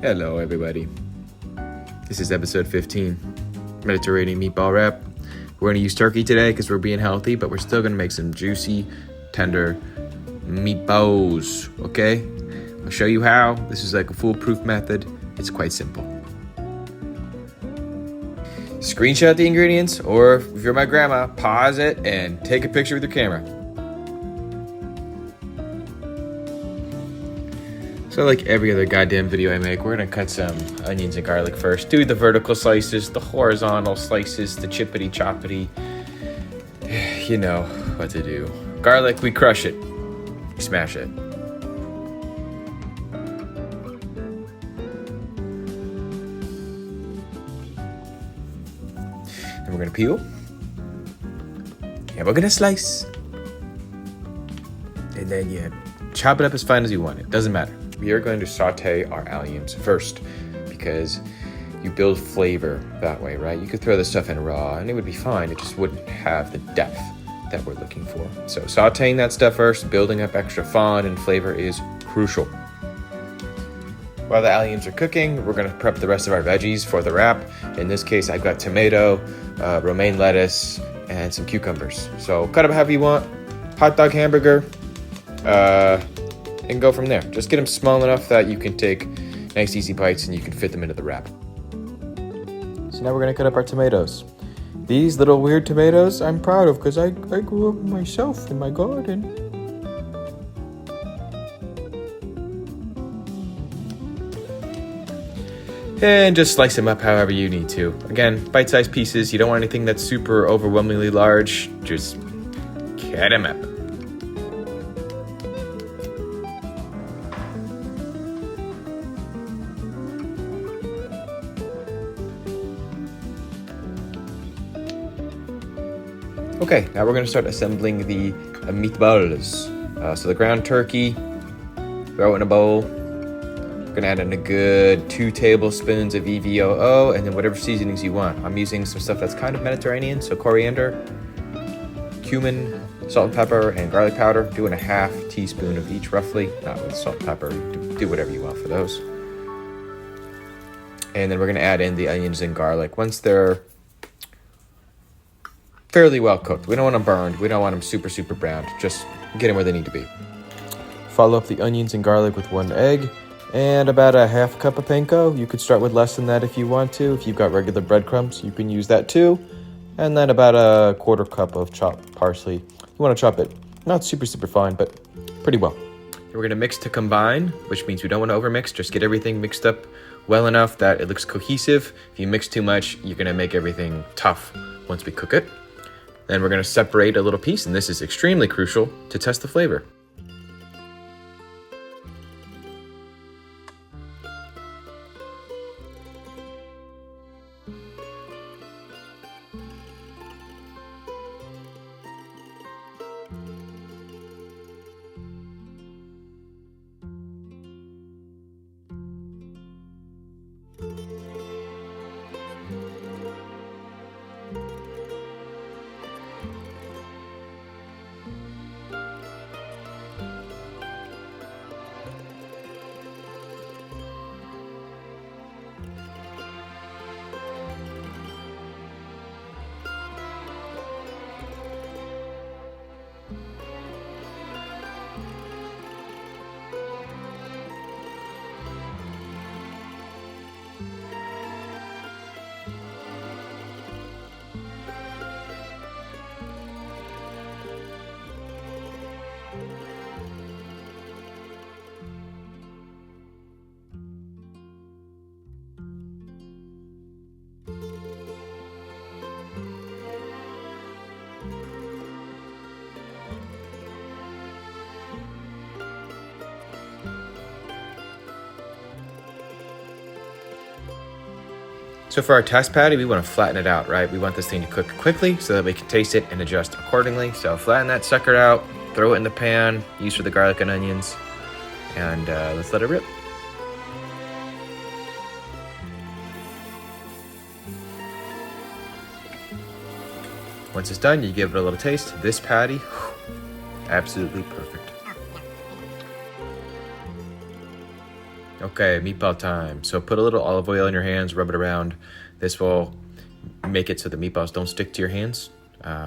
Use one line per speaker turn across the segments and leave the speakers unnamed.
Hello, everybody. This is episode 15, Mediterranean meatball wrap. We're going to use turkey today because we're being healthy, but we're still going to make some juicy, tender meatballs, okay? I'll show you how. This is like a foolproof method. It's quite simple. Screenshot the ingredients, or if you're my grandma, pause it and take a picture with your camera. So like every other goddamn video I make, we're gonna cut some onions and garlic first. Do the vertical slices, the horizontal slices, the chippity choppity. You know what to do. Garlic, we crush it. We smash it. Then we're gonna peel. And we're gonna slice. And then you chop it up as fine as you want. It doesn't matter. We are going to saute our alliums first because you build flavor that way, right? You could throw this stuff in raw and it would be fine. It just wouldn't have the depth that we're looking for. So sauteing that stuff first, building up extra fond and flavor is crucial. While the alliums are cooking, we're going to prep the rest of our veggies for the wrap. In this case, I've got tomato, romaine lettuce, and some cucumbers. So cut up however you want. Hot dog hamburger. And go from there. Just get them small enough that you can take nice easy bites and you can fit them into the wrap. So now we're gonna cut up our tomatoes. These little weird tomatoes I'm proud of because I grew up myself in my garden. And just slice them up however you need to. Again, bite-sized pieces. You don't want anything that's super overwhelmingly large. Just cut them up. Okay, now we're going to start assembling the meatballs. So the ground turkey, throw it in a bowl. We're going to add in a good 2 tablespoons of EVOO and then whatever seasonings you want. I'm using some stuff that's kind of Mediterranean, so coriander, cumin, salt and pepper, and garlic powder. Doing a half teaspoon of each roughly, not with salt and pepper. Do whatever you want for those. And then we're going to add in the onions and garlic once they're fairly well cooked. We don't want them burned. We don't want them super browned. Just get them where they need to be. Follow up the onions and garlic with 1 egg and about a half cup of panko. You could start with less than that if you want to. If you've got regular breadcrumbs, you can use that too. And then about a 1/4 cup of chopped parsley. You want to chop it not super fine, but pretty well. We're going to mix to combine, which means we don't want to overmix. Just get everything mixed up well enough that it looks cohesive. If you mix too much, you're going to make everything tough once we cook it. Then we're going to separate a little piece, and this is extremely crucial to test the flavor. So for our test patty, we want to flatten it out, right? We want this thing to cook quickly so that we can taste it and adjust accordingly. So flatten that sucker out, throw it in the pan, use for the garlic and onions, and let's let it rip. Once it's done, you give it a little taste. This patty, absolutely perfect. Okay, meatball time. So put a little olive oil in your hands, rub it around. This will make it so the meatballs don't stick to your hands,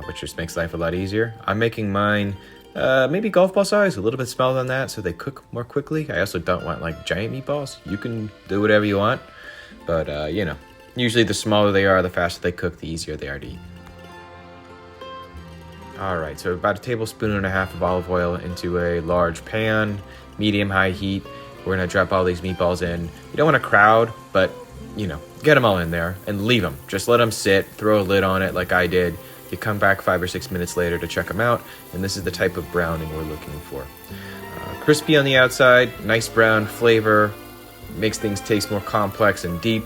which just makes life a lot easier. I'm making mine maybe golf ball size, a little bit smaller than that, so they cook more quickly. I also don't want like giant meatballs. You can do whatever you want, but you know, usually the smaller they are, the faster they cook, the easier they are to eat. All right, so about 1.5 tablespoons of olive oil into a large pan, medium-high heat. We're gonna drop all these meatballs in. You don't wanna crowd, but you know, get them all in there and leave them. Just let them sit, throw a lid on it like I did. You come back 5 or 6 minutes later to check them out, and this is the type of browning we're looking for. Crispy on the outside, nice brown flavor, makes things taste more complex and deep,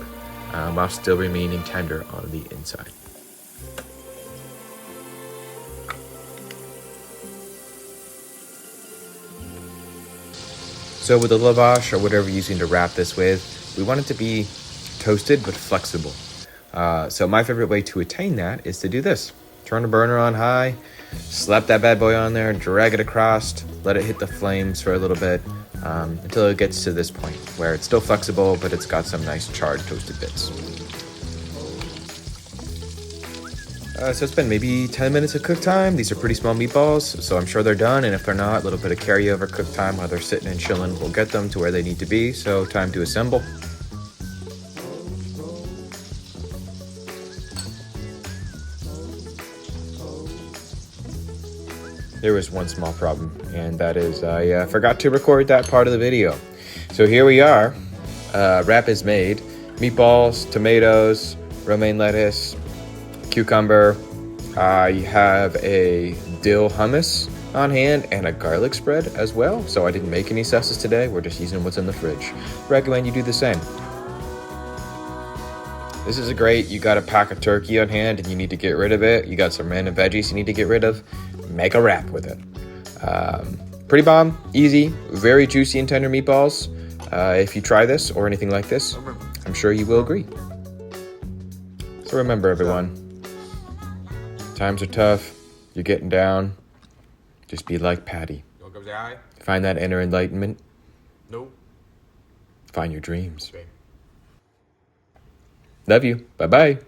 while still remaining tender on the inside. So with the lavash or whatever you're using to wrap this with, we want it to be toasted but flexible. So my favorite way to attain that is to do this. Turn the burner on high, slap that bad boy on there, drag it across, let it hit the flames for a little bit until it gets to this point where it's still flexible but it's got some nice charred toasted bits. So it's been maybe 10 minutes of cook time. These are pretty small meatballs, so I'm sure they're done. And if they're not, a little bit of carryover cook time while they're sitting and chilling will get them to where they need to be. So time to assemble. There was one small problem, and that is I forgot to record that part of the video. So here we are. Wrap is made. Meatballs, tomatoes, romaine lettuce, cucumber. I have a dill hummus on hand and a garlic spread as well. So I didn't make any sauces today. We're just using what's in the fridge. Recommend you do the same. This is great. You got a pack of turkey on hand and you need to get rid of it. You got some random veggies you need to get rid of. Make a wrap with it. Pretty bomb, easy, very juicy and tender meatballs. If you try this or anything like this, I'm sure you will agree. So remember, everyone, times are tough. You're getting down. Just be like Patty. Find that inner enlightenment.
No.
Find your dreams. Love you. Bye-bye.